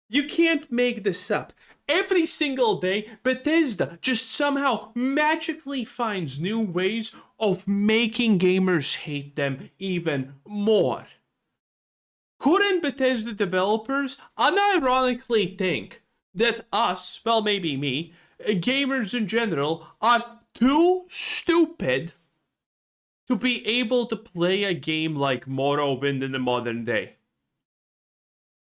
You can't make this up. Every single day, Bethesda just somehow magically finds new ways of making gamers hate them even more. Couldn't Bethesda developers unironically think that us, well, maybe me, gamers in general, are too stupid to be able to play a game like Morrowind in the modern day?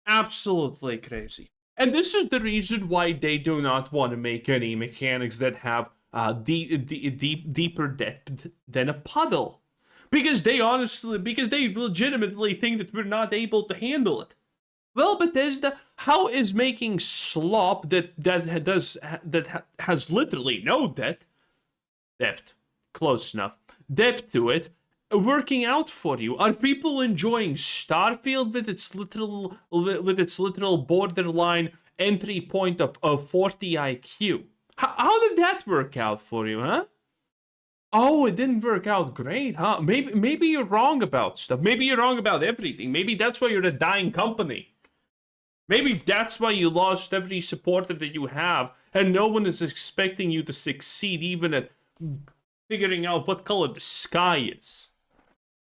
Absolutely crazy. And this is the reason why they do not want to make any mechanics that have deeper depth than a puddle. Because they legitimately think that we're not able to handle it. Well, Bethesda, how is making slop that has literally no depth, close enough, depth to it, working out for you? Are people enjoying Starfield with its literal borderline entry point of 40 IQ? How did that work out for you, huh? Oh, it didn't work out great, huh? Maybe you're wrong about stuff. Maybe you're wrong about everything. Maybe that's why you're a dying company. Maybe that's why you lost every supporter that you have, and no one is expecting you to succeed even at figuring out what color the sky is.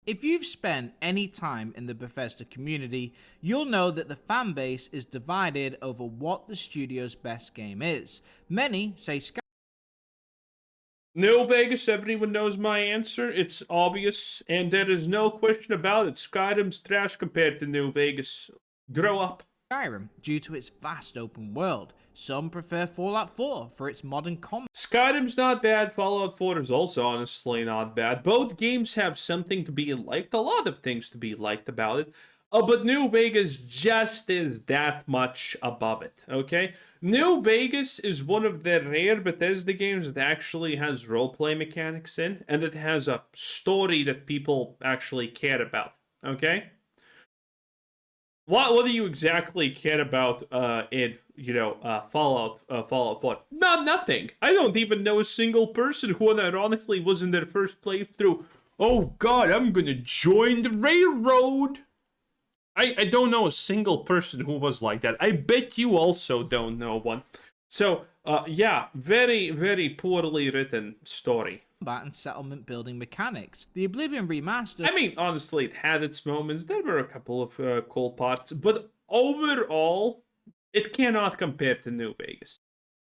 If you've spent any time in the Bethesda community, you'll know that the fanbase is divided over what the studio's best game is. Many say Skyrim. New Vegas, everyone knows my answer. It's obvious, and there is no question about it. Skyrim's trash compared to New Vegas. Grow up. Due to its vast open world. Some prefer Fallout 4 for its modern combat. Skyrim's not bad. Fallout 4 is also honestly not bad. Both games have something to be liked, a lot of things to be liked about it. But New Vegas just is that much above it, okay? New Vegas is one of the rare Bethesda games that actually has roleplay mechanics in, and it has a story that people actually care about, okay? What do you exactly care about in Fallout 4? Nothing. I don't even know a single person who unironically was in their first playthrough. Oh God, I'm gonna join the railroad. I don't know a single person who was like that. I bet you also don't know one. So yeah, very, very poorly written story. And settlement building mechanics. The Oblivion remaster. I mean, honestly, it had its moments. There were a couple of cool parts, but overall, it cannot compare to New Vegas.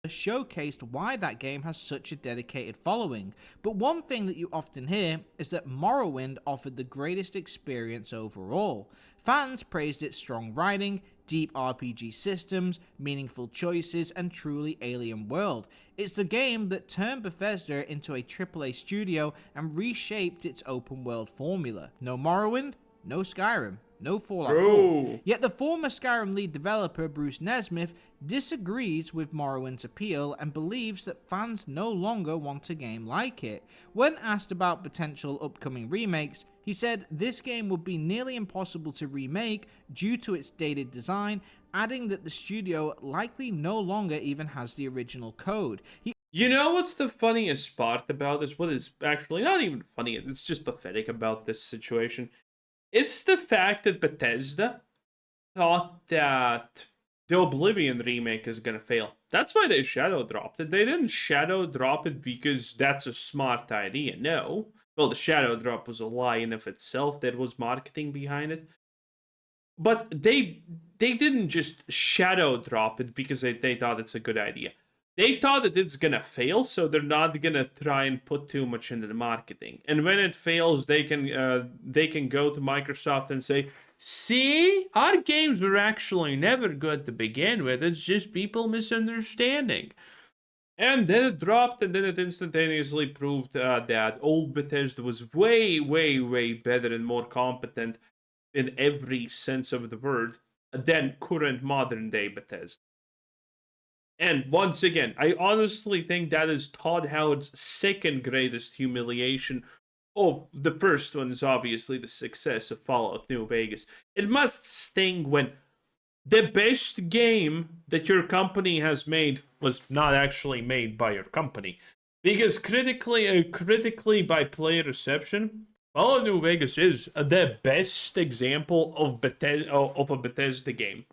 Showcased why that game has such a dedicated following, but one thing that you often hear is that Morrowind offered the greatest experience overall. Fans praised its strong writing, deep RPG systems, meaningful choices, and truly alien world. It's the game that turned Bethesda into a AAA studio and reshaped its open world formula. No Morrowind, no Skyrim. No Fallout 4. Yet the former Skyrim lead developer Bruce Nesmith disagrees with Morrowind's appeal and believes that fans no longer want a game like it. When asked about potential upcoming remakes, he said this game would be nearly impossible to remake due to its dated design, adding that the studio likely no longer even has the original code. You know what's the funniest part about this? What is actually not even funny, it's just pathetic about this situation. It's the fact that Bethesda thought that the Oblivion remake is gonna fail. That's why they shadow dropped it. They didn't shadow drop it because that's a smart idea. No. Well, the shadow drop was a lie in of itself. There was marketing behind it. But they didn't just shadow drop it because they thought it's a good idea. They thought that it's gonna fail, so they're not gonna try and put too much into the marketing. And when it fails, they can go to Microsoft and say, "See, our games were actually never good to begin with. It's just people misunderstanding." And then it dropped, and then it instantaneously proved that old Bethesda was way, way, way better and more competent in every sense of the word than current modern day Bethesda. And once again, I honestly think that is Todd Howard's second greatest humiliation. Oh, the first one is obviously the success of Fallout New Vegas. It must sting when the best game that your company has made was not actually made by your company. Because critically by player reception, Fallout New Vegas is the best example of a Bethesda game.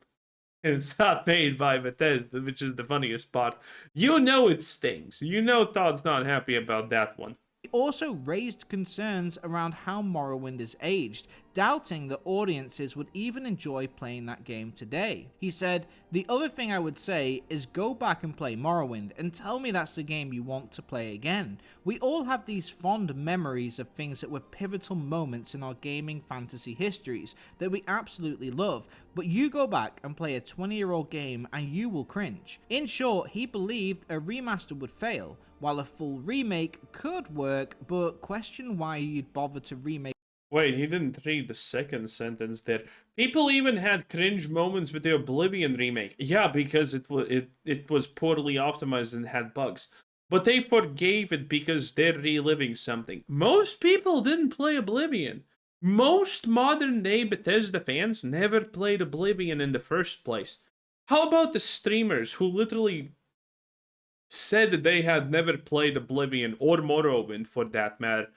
And it's not made by Bethesda, which is the funniest part. You know it stings. You know Todd's not happy about that one. He also raised concerns around how Morrowind is aged, doubting that audiences would even enjoy playing that game today. He said, "The other thing I would say is go back and play Morrowind and tell me that's the game you want to play again. We all have these fond memories of things that were pivotal moments in our gaming fantasy histories that we absolutely love, but you go back and play a 20-year-old game and you will cringe." In short, he believed a remaster would fail, while a full remake could work, but questioned why you'd bother to remake. Wait, he didn't read the second sentence there. People even had cringe moments with the Oblivion remake. Yeah, because it was poorly optimized and had bugs. But they forgave it because they're reliving something. Most people didn't play Oblivion. Most modern day Bethesda fans never played Oblivion in the first place. How about the streamers who literally said that they had never played Oblivion or Morrowind for that matter?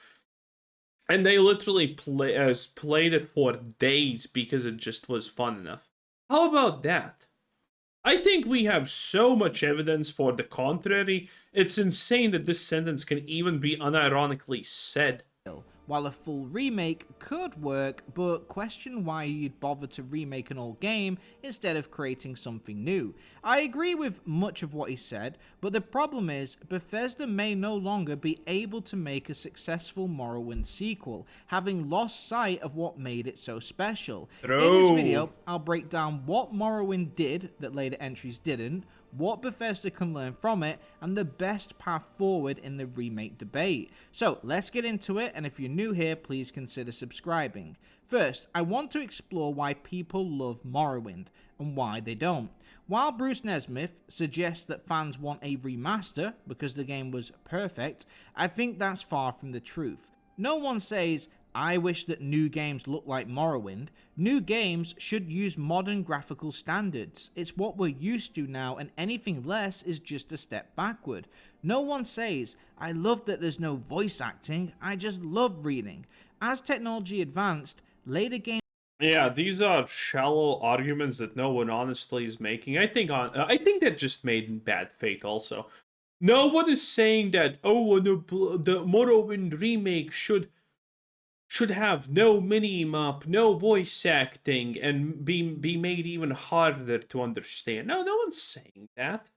And they literally played it for days because it just was fun enough. How about that? I think we have so much evidence for the contrary, it's insane that this sentence can even be unironically said. While a full remake could work, but question why you'd bother to remake an old game instead of creating something new. I agree with much of what he said, but the problem is Bethesda may no longer be able to make a successful Morrowind sequel, having lost sight of what made it so special. In this video, I'll break down what Morrowind did that later entries didn't, what Bethesda can learn from it, and the best path forward in the remake debate. So let's get into it, and if you're new here, please consider subscribing. First, I want to explore why people love Morrowind, and why they don't. While Bruce Nesmith suggests that fans want a remaster because the game was perfect, I think that's far from the truth. No one says, "I wish that new games look like Morrowind." New games should use modern graphical standards. It's what we're used to now, and anything less is just a step backward. No one says, "I love that there's no voice acting, I just love reading." As technology advanced, later games. Yeah, these are shallow arguments that no one honestly is making. I think that just made in bad faith also. No one is saying that, oh, the Morrowind remake should have no mini map, no voice acting, and be made even harder to understand. No one's saying that.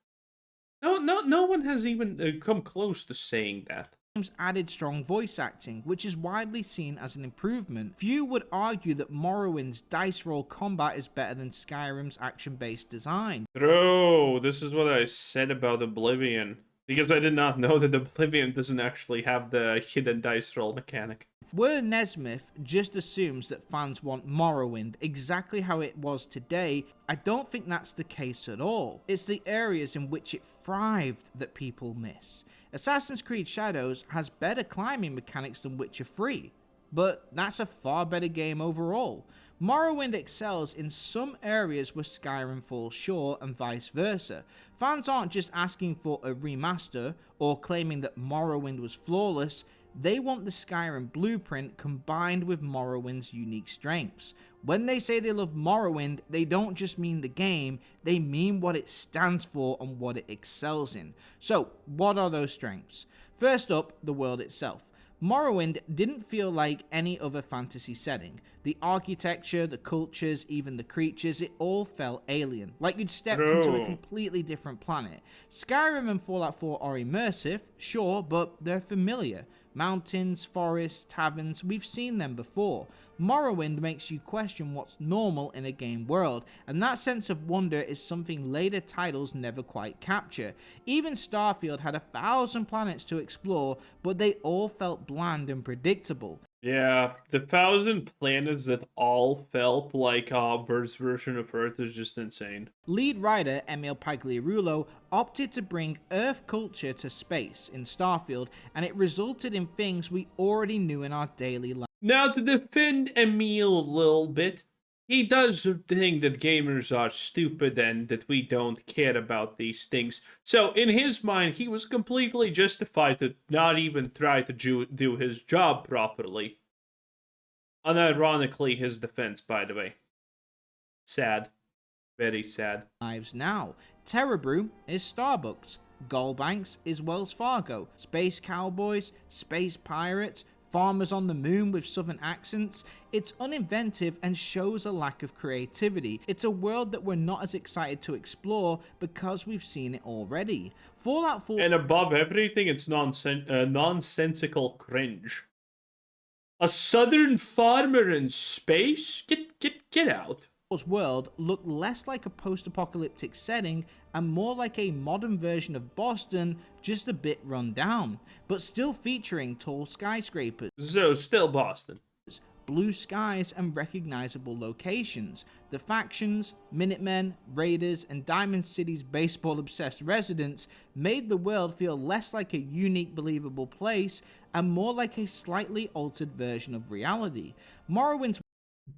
No one has even come close to saying that. Added strong voice acting, which is widely seen as an improvement. Few would argue that Morrowind's dice roll combat is better than Skyrim's action-based design. Bro, this is what I said about Oblivion. Because I did not know that Oblivion doesn't actually have the hidden dice roll mechanic. Where Nesmith just assumes that fans want Morrowind exactly how it was today, I don't think that's the case at all. It's the areas in which it thrived that people miss. Assassin's Creed Shadows has better climbing mechanics than Witcher 3, but that's a far better game overall. Morrowind excels in some areas where Skyrim falls short, and vice versa. Fans aren't just asking for a remaster or claiming that Morrowind was flawless. They want the Skyrim blueprint combined with Morrowind's unique strengths. When they say they love Morrowind, they don't just mean the game, they mean what it stands for and what it excels in. So, what are those strengths? First up, the world itself. Morrowind didn't feel like any other fantasy setting. The architecture, the cultures, even the creatures, it all felt alien, like you'd stepped into a completely different planet. Skyrim and Fallout 4 are immersive, sure, but they're familiar. Mountains, forests, taverns, we've seen them before. Morrowind makes you question what's normal in a game world, and that sense of wonder is something later titles never quite capture. Even Starfield had 1,000 planets to explore, but they all felt bland and predictable. Yeah, the 1,000 planets that all felt like Bird's version of Earth is just insane. Lead writer Emil Pagliarulo opted to bring Earth culture to space in Starfield, and it resulted in things we already knew in our daily life. Now, to defend Emil a little bit, he does think that gamers are stupid and that we don't care about these things. So, in his mind, he was completely justified to not even try to do his job properly. Unironically, his defense, by the way. Sad. Very sad. lives now. Terrabrew is Starbucks. Goldbanks is Wells Fargo. Space cowboys, space pirates, farmers on the moon with southern accents. It's uninventive and shows a lack of creativity. It's a world that we're not as excited to explore because we've seen it already. Fallout 4 And above everything, it's nonsensical cringe. A southern farmer in space? Get out. world looked less like a post-apocalyptic setting and more like a modern version of Boston, just a bit run down, but still featuring tall skyscrapers, So, still Boston. blue skies, and recognizable locations. The factions, Minutemen, Raiders, and Diamond City's baseball-obsessed residents made the world feel less like a unique, believable place and more like a slightly altered version of reality. Morrowind's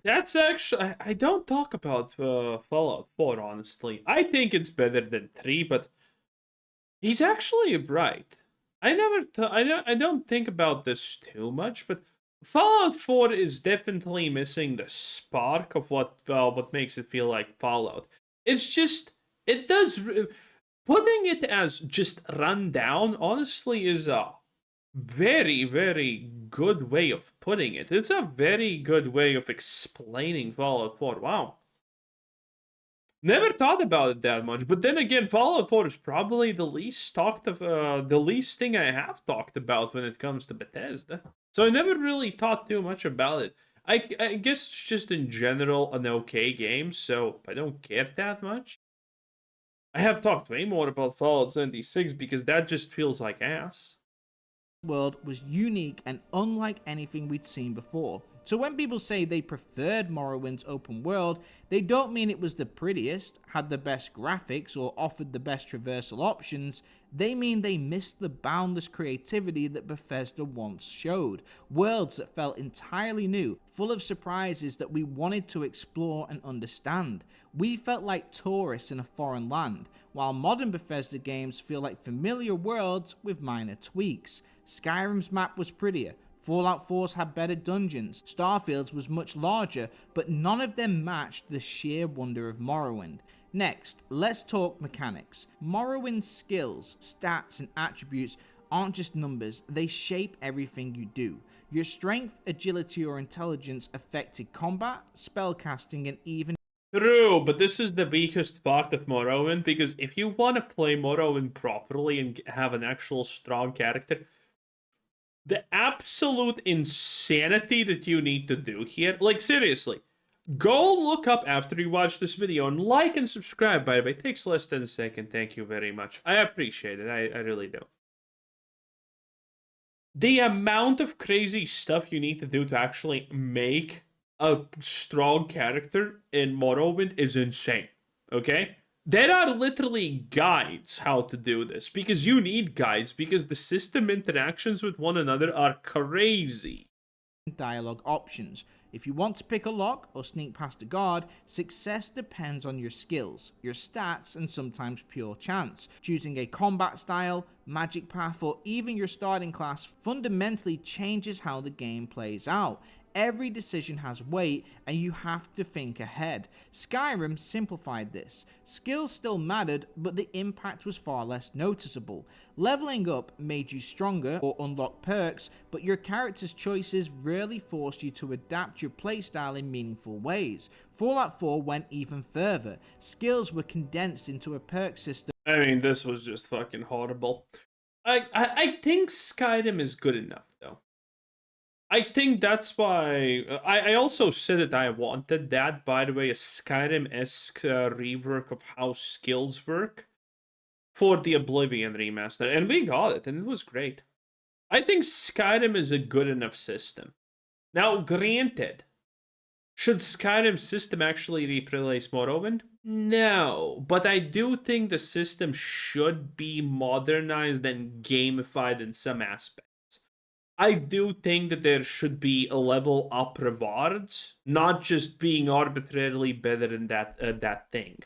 That's actually... I don't talk about Fallout 4, honestly. I think it's better than 3, but he's actually right. I don't think about this too much, but Fallout 4 is definitely missing the spark of what makes it feel like Fallout. It's just... It does... Putting it as just run down, honestly, is a very, very good way of putting it. It's a very good way of explaining Fallout 4. Wow. Never thought about it that much, but then again, Fallout 4 is probably the least the least thing I have talked about when it comes to Bethesda. So I never really thought too much about it. I guess it's just in general an okay game, so I don't care that much. I have talked way more about Fallout 76 because that just feels like ass. world was unique and unlike anything we'd seen before. So when people say they preferred Morrowind's open world, they don't mean it was the prettiest, had the best graphics, or offered the best traversal options. They mean they missed the boundless creativity that Bethesda once showed. Worlds that felt entirely new, full of surprises that we wanted to explore and understand. We felt like tourists in a foreign land, while modern Bethesda games feel like familiar worlds with minor tweaks. Skyrim's map was prettier, Fallout 4's had better dungeons, Starfield's was much larger, but none of them matched the sheer wonder of Morrowind. Next, let's talk mechanics. Morrowind's skills, stats, and attributes aren't just numbers, they shape everything you do. Your strength, agility, or intelligence affected combat, spellcasting, and even... True, but this is the weakest part of Morrowind, because if you want to play Morrowind properly and have an actual strong character, the absolute insanity that you need to do here, like seriously, go look up after you watch this video and like and subscribe, by the way. It takes less than a second, thank you very much. I appreciate it, I really do. The amount of crazy stuff you need to do to actually make a strong character in Morrowind is insane, okay? There are literally guides how to do this, because you need guides, because the system interactions with one another are crazy. dialogue options. If you want to pick a lock or sneak past a guard, success depends on your skills, your stats, and sometimes pure chance. Choosing a combat style, magic path, or even your starting class fundamentally changes how the game plays out. Every decision has weight, and you have to think ahead. Skyrim simplified this. Skills still mattered, but the impact was far less noticeable. Leveling up made you stronger or unlock perks, but your character's choices rarely forced you to adapt your playstyle in meaningful ways. Fallout 4 went even further. Skills were condensed into a perk system. I mean, this was just fucking horrible. I think Skyrim is good enough, though. I think that's why... I also said that I wanted that, by the way, a Skyrim-esque rework of how skills work for the Oblivion remaster, and we got it, and it was great. I think Skyrim is a good enough system. Now, granted, should Skyrim's system actually replace Morrowind? No, but I do think the system should be modernized and gamified in some aspects. I do think that there should be a level up rewards, not just being arbitrarily better than that thing.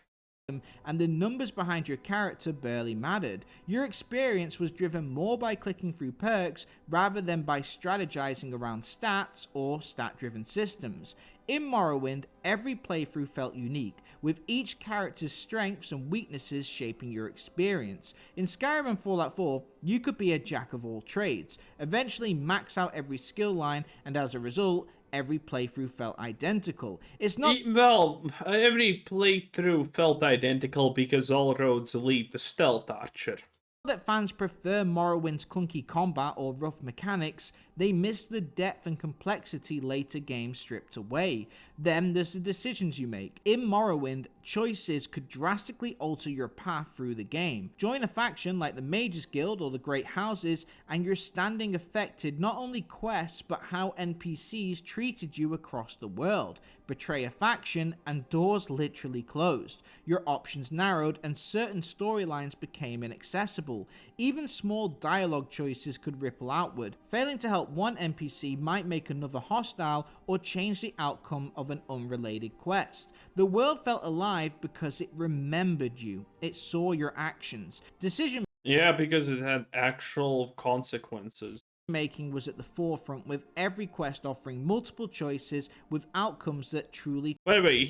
And the numbers behind your character barely mattered. Your experience was driven more by clicking through perks rather than by strategizing around stats or stat-driven systems. In Morrowind, every playthrough felt unique, with each character's strengths and weaknesses shaping your experience. In Skyrim and Fallout 4, you could be a jack of all trades, eventually max out every skill line, and as a result, every playthrough felt identical. It's not Well, every playthrough felt identical because all roads lead to Stealth Archer. that fans prefer Morrowind's clunky combat or rough mechanics, they miss the depth and complexity later games stripped away. Then there's the decisions you make. In Morrowind, choices could drastically alter your path through the game. Join a faction like the Mages Guild or the Great Houses, and your standing affected not only quests but how NPCs treated you across the world. Betray a faction, and doors literally closed. Your options narrowed, and certain storylines became inaccessible. Even small dialogue choices could ripple outward. Failing to help one NPC might make another hostile or change the outcome of an unrelated quest. The world felt alive because it remembered you. It saw your actions. Decision Yeah, because it had actual consequences. making was at the forefront, with every quest offering multiple choices with outcomes that truly By the way,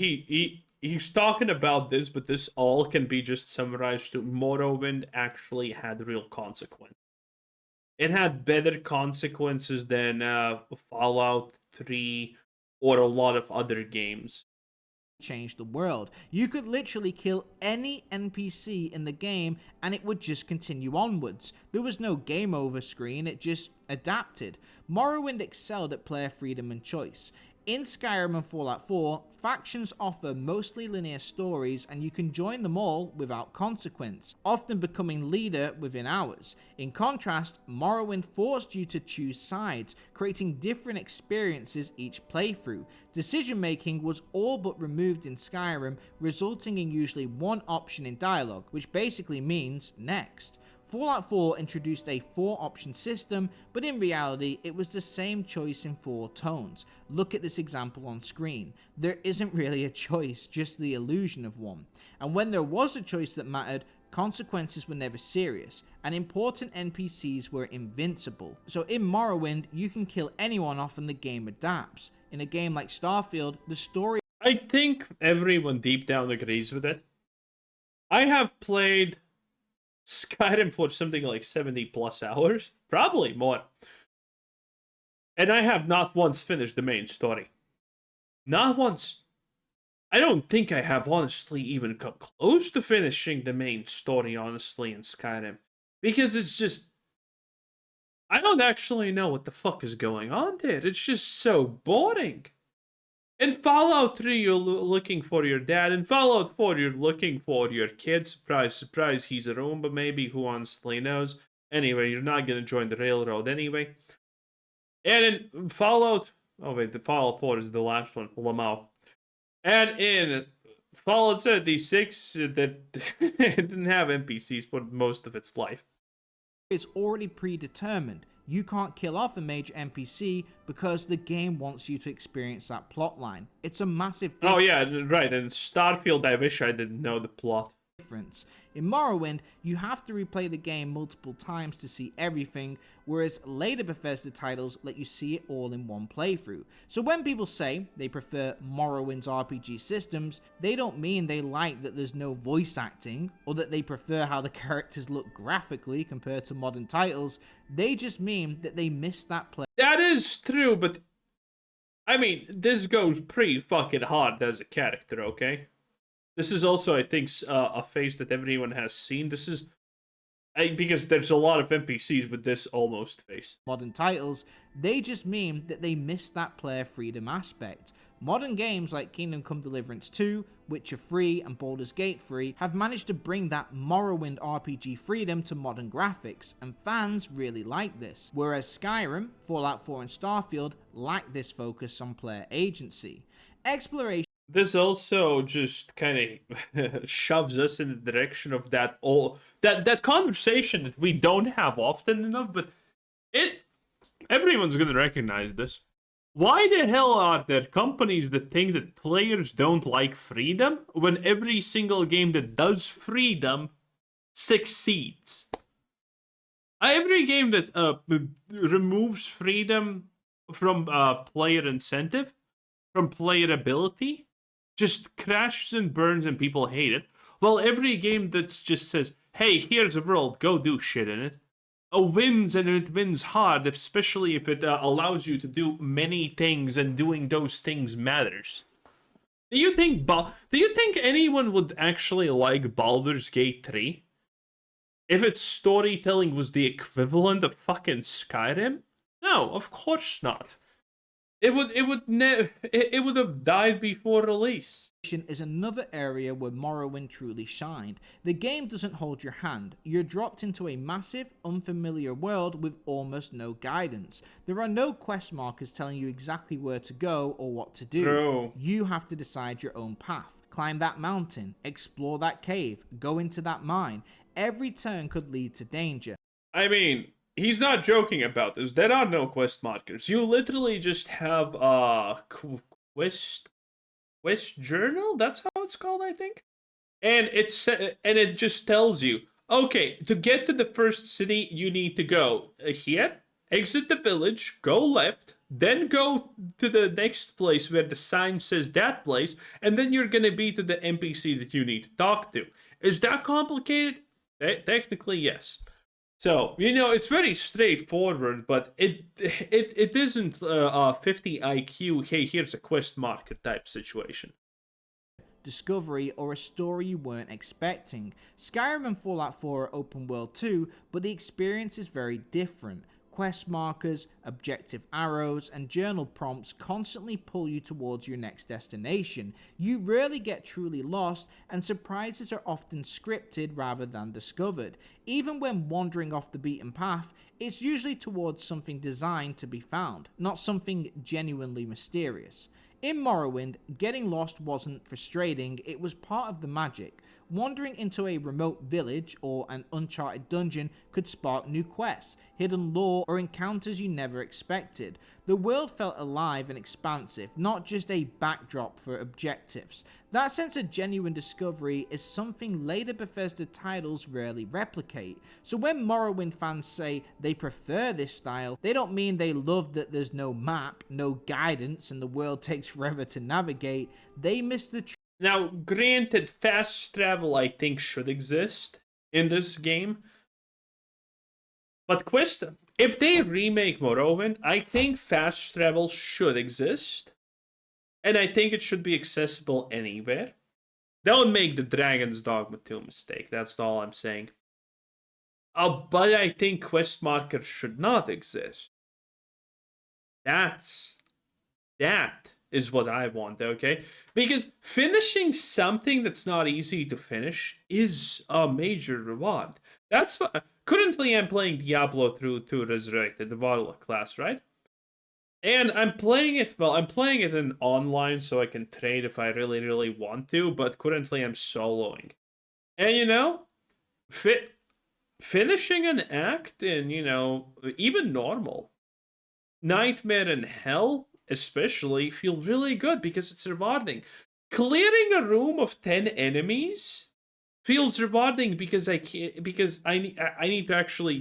he's talking about this, but this all can be just summarized to Morrowind actually had real consequence. It had better consequences than Fallout 3 or a lot of other games. change the world. You could literally kill any NPC in the game and it would just continue onwards. There was no game over screen, it just adapted. Morrowind excelled at player freedom and choice. In Skyrim and Fallout 4, factions offer mostly linear stories and you can join them all without consequence, often becoming leader within hours. In contrast, Morrowind forced you to choose sides, creating different experiences each playthrough. Decision making was all but removed in Skyrim, resulting in usually one option in dialogue, which basically means next. Fallout 4 introduced a 4-option system, but in reality it was the same choice in 4 tones. Look at this example on screen. There isn't really a choice, just the illusion of one. And when there was a choice that mattered, consequences were never serious, and important NPCs were invincible. So in Morrowind, you can kill anyone off and the game adapts. In a game like Starfield, the story I think everyone deep down agrees with it. I have played Skyrim for something like 70 plus hours, probably more. And I have not once finished the main story. Not once. I don't think I have honestly even come close to finishing the main story, honestly, in Skyrim. Because it's just. I don't actually know what the fuck is going on there. It's just so boring. In Fallout 3, you're looking for your dad. In Fallout 4, you're looking for your kid. Surprise, surprise, he's a Roomba, maybe. Who honestly knows? Anyway, you're not going to join the railroad anyway. And in Fallout... Oh, wait, the Fallout 4 is the last one. Lamau. And in Fallout 76, that it didn't have NPCs for most of its life. is already predetermined. You can't kill off a major NPC because the game wants you to experience that plot line. It's a massive Oh yeah, right. And Starfield, I wish I didn't know the plot. difference. In Morrowind, you have to replay the game multiple times to see everything, whereas later Bethesda titles let you see it all in one playthrough. So when people say they prefer Morrowind's RPG systems, they don't mean they like that there's no voice acting, or that they prefer how the characters look graphically compared to modern titles. They just mean that they miss that play. That is true, but I mean, this goes pretty fucking hard as a character, okay? This is also, I think, a face that everyone has seen. This is because there's a lot of NPCs with this almost face. Modern titles, they just mean that they miss that player freedom aspect. Modern games like Kingdom Come Deliverance 2, Witcher 3, and Baldur's Gate 3 have managed to bring that Morrowind RPG freedom to modern graphics, and fans really like this. Whereas Skyrim, Fallout 4, and Starfield lack this focus on player agency. Exploration. This also just kind of shoves us in the direction of that conversation that we don't have often enough, but everyone's gonna recognize this. Why the hell are there companies that think that players don't like freedom when every single game that does freedom succeeds? Every game that removes freedom from player incentive, from playability just crashes and burns and people hate it. While every game that just says, hey, here's a world, go do shit in it, wins, and it wins hard, especially if it allows you to do many things and doing those things matters. Do you think anyone would actually like Baldur's Gate 3 if its storytelling was the equivalent of fucking Skyrim? No, of course not. It would have died before release. Is another area where Morrowind truly shined. The game doesn't hold your hand. You're dropped into a massive, unfamiliar world with almost no guidance. There are no quest markers telling you exactly where to go or what to do. Bro. You have to decide your own path. Climb that mountain, explore that cave, go into that mine. Every turn could lead to danger. I mean, he's not joking about this. There are no quest markers. You literally just have a quest journal. That's how it's called, I think. And it just tells you, okay, to get to the first city, you need to go here, exit the village, go left, then go to the next place where the sign says that place, and then you're gonna be to the NPC that you need to talk to. Is that complicated? Technically, yes. So, it's very straightforward, but it isn't a 50 IQ, hey, here's a quest marker type situation. Discovery, or a story you weren't expecting. Skyrim and Fallout 4 are open world too, but the experience is very different. Quest markers, objective arrows, and journal prompts constantly pull you towards your next destination. You rarely get truly lost, and surprises are often scripted rather than discovered. Even when wandering off the beaten path, it's usually towards something designed to be found, not something genuinely mysterious. In Morrowind, getting lost wasn't frustrating, it was part of the magic. Wandering into a remote village or an uncharted dungeon could spark new quests, hidden lore, or encounters you never expected. The world felt alive and expansive, not just a backdrop for objectives. That sense of genuine discovery is something later Bethesda titles rarely replicate. So when Morrowind fans say they prefer this style, they don't mean they love that there's no map, no guidance, and the world takes forever to navigate. They miss the Now, granted, fast travel I think should exist in this game. But if they remake Morrowind, I think fast travel should exist. And I think it should be accessible anywhere. Don't make the Dragon's Dogma 2 mistake, that's all I'm saying. But I think quest markers should not exist. That is what I want, okay? Because finishing something that's not easy to finish is a major reward. That's what... Currently, I'm playing Diablo 2 Resurrected, the Valhalla class, right? And I'm playing it in online so I can trade if I really, really want to, but currently I'm soloing. And, finishing an act in, even normal, Nightmare in Hell especially, feel really good because it's rewarding. Clearing a room of 10 enemies feels rewarding because I need to actually,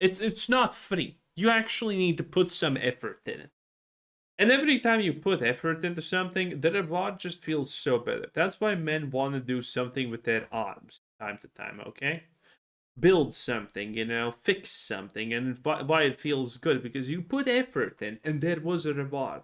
it's not free. You actually need to put some effort in it. And every time you put effort into something, the reward just feels so better. That's why men want to do something with their arms time to time, okay? Build something, fix something, and why it feels good, because you put effort in, and there was a reward.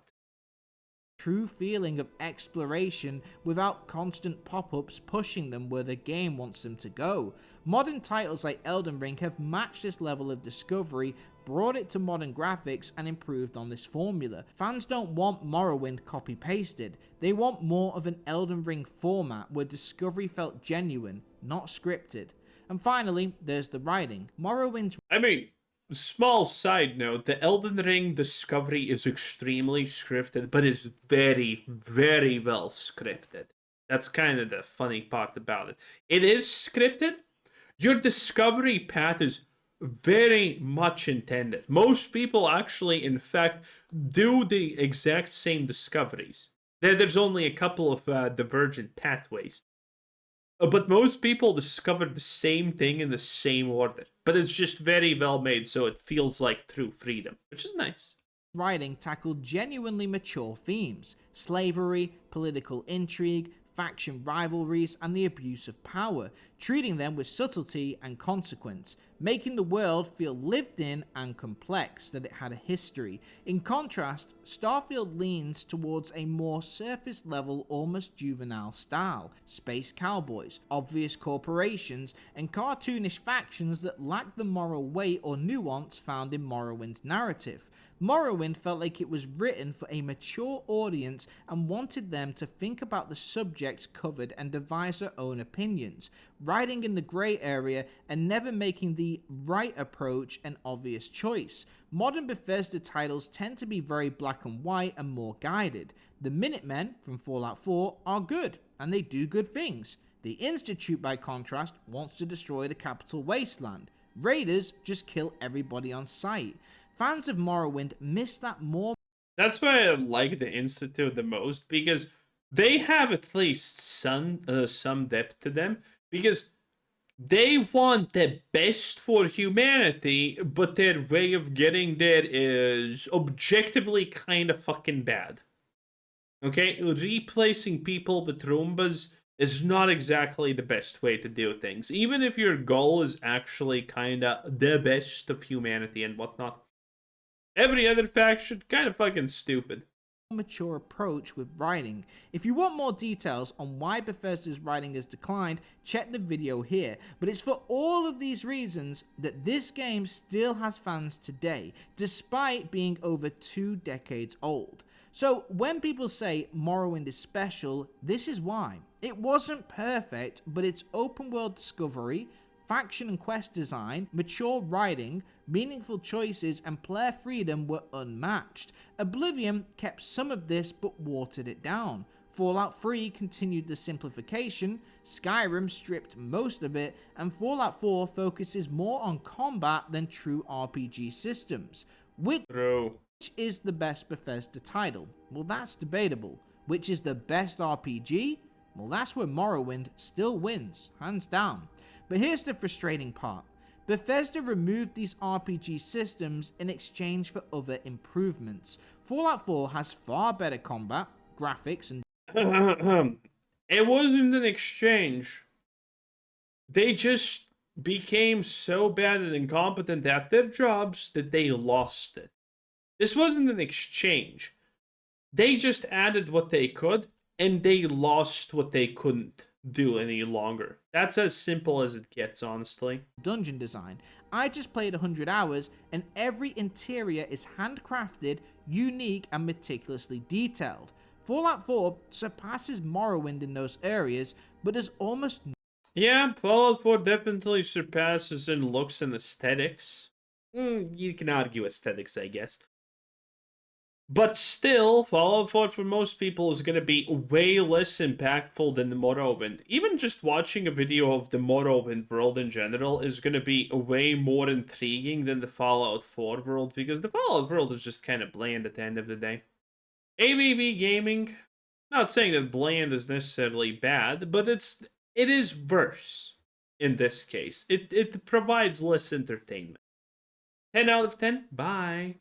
True feeling of exploration without constant pop-ups pushing them where the game wants them to go. Modern titles like Elden Ring have matched this level of discovery, brought it to modern graphics, and improved on this formula. Fans don't want Morrowind copy-pasted. They want more of an Elden Ring format where discovery felt genuine, not scripted. And finally, there's the writing. Morrowind's... Small side note, the Elden Ring discovery is extremely scripted, but it's very, very well scripted. That's kind of the funny part about it. It is scripted. Your discovery path is very much intended. Most people actually, in fact, do the exact same discoveries. There's only a couple of divergent pathways. But most people discover the same thing in the same order. But it's just very well made, so it feels like true freedom, which is nice. writing tackled genuinely mature themes: slavery, political intrigue, faction rivalries, and the abuse of power, treating them with subtlety and consequence, making the world feel lived in and complex, that it had a history. In contrast, Starfield leans towards a more surface level, almost juvenile style: space cowboys, obvious corporations, and cartoonish factions that lack the moral weight or nuance found in Morrowind's narrative. Morrowind felt like it was written for a mature audience and wanted them to think about the subjects covered and devise their own opinions, riding in the grey area and never making the right approach an obvious choice. Modern Bethesda titles tend to be very black and white and more guided. The Minutemen from Fallout 4 are good, and they do good things. The Institute, by contrast, wants to destroy the capital wasteland. Raiders just kill everybody on sight. Fans of Morrowind miss that more. That's why I like the Institute the most, because they have at least some depth to them, because they want the best for humanity, but their way of getting there is objectively kind of fucking bad. Okay? Replacing people with Roombas is not exactly the best way to do things, even if your goal is actually kind of the best of humanity and whatnot. Every other faction, kind of fucking stupid. Mature approach with writing. If you want more details on why Bethesda's writing has declined, check the video here. But it's for all of these reasons that this game still has fans today, despite being over 2 decades old. So when people say Morrowind is special, this is why. It wasn't perfect, but its open world discovery, faction and quest design, mature writing, meaningful choices, and player freedom were unmatched. Oblivion kept some of this but watered it down. Fallout 3 continued the simplification, Skyrim stripped most of it, and Fallout 4 focuses more on combat than true RPG systems. Which is the best Bethesda title? Well, that's debatable. Which is the best RPG? Well, that's where Morrowind still wins, hands down. But here's the frustrating part. Bethesda removed these RPG systems in exchange for other improvements. Fallout 4 has far better combat, graphics, and it wasn't an exchange. They just became so bad and incompetent at their jobs that they lost it. This wasn't an exchange. They just added what they could, and they lost what they couldn't do any longer. That's as simple as it gets, honestly. Dungeon design. I just played 100 hours, and every interior is handcrafted, unique, and meticulously detailed. Fallout 4 surpasses Morrowind in those areas, but is almost... Yeah, Fallout 4 definitely surpasses in looks and aesthetics. You can argue aesthetics, I guess. But still, Fallout 4 for most people is going to be way less impactful than the Morrowind. Even just watching a video of the Morrowind world in general is going to be way more intriguing than the Fallout 4 world, because the Fallout world is just kind of bland at the end of the day. ABV gaming, not saying that bland is necessarily bad, but it is worse in this case. It provides less entertainment. 10 out of 10, bye.